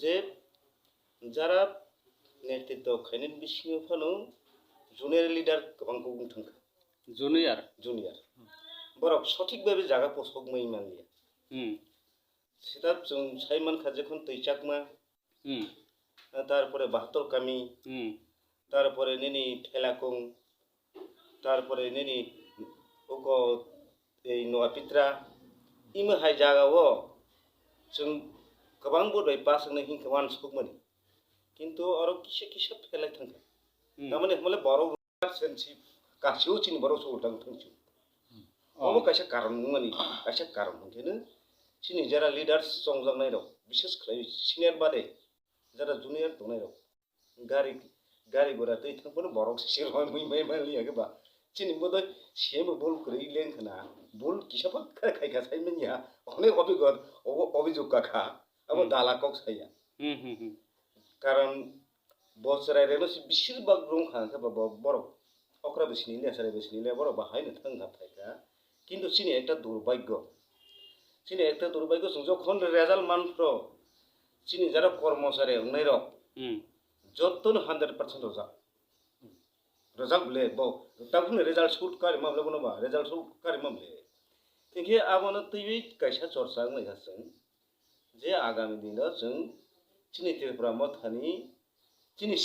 যে যারা नेतृत्व खायनो बिसिङाव फानो जुनियर लिडार गोबांखौ बुंनो थांखा जुनियर बरफ सঠিকভাবে জায়গা পোষক মই মানলিয়া সেটা সাইমান খাজে খন তৈচাকমা তারপরে 72 কামি তারপরে নেনি ঠেলাকুং তারপরে নেনি ওকো এই নোয়াপিত্রা ইমো হাই জায়গাও जों गोबां बोबाय बासनो हिंखवान सकमनि किन्तु आरो किसे किसे फेलाय थांखा तामाने हमले बरो सेनसि गासिबो चिनि बरो सौटां थांसु अबो कायसे कारण मनि कायसे कारण होनकेनो चिनि जरा लिडार्स संजांनाय दं बिशेष खाय सिनियर बादे जरा जुनियर दंनाय दं गारि गोरा दै थांबोनो बरो सिरमाय मै लियागबा चिनि बोदय सेम बोल करै लेंखना बोल किसाफा खायखा साइमनिया अनेक अभियोग काखा अब दालाकक साया कारण बसराय रेनो बिसिर बाग रं खांखा बर अक्रा बिसिनि लेसारे बिसिनि ले बर बाहायनो थांगा थायगा किन्तु सिनि एकटा दुर्भाग्य जों जखन रेजाल्ट मानफ्रो सिनि जारा कर्मचारी उनाय रक जत्तन 100% रजाक ले बो ताबुन रिजल्ट शुट कारि मामले बनबा रिजल्ट शुट कारि मामले थिंखे आबनो तैबे कायसा चर्चा नायगासों जे आगामी दिनाव जों चिनि त्रिपुरा मथानि चिनि